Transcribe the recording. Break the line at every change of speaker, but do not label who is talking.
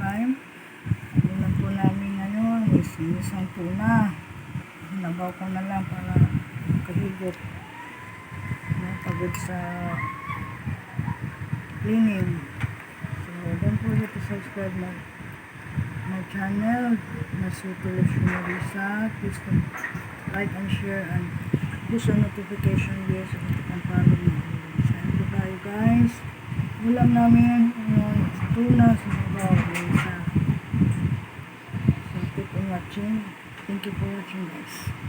time. Ulam po namin ngayon is isang tuna. Hinabaw ko na lang para kahigop. Pagod sa cleaning. So, don't forget to subscribe my channel, Masutulos Marisa. Please like and share and push the notification bell so that you can follow me. Thank you tayo guys. Ulam namin tuna sa babaw. So keep on watching. Thank you for watching guys.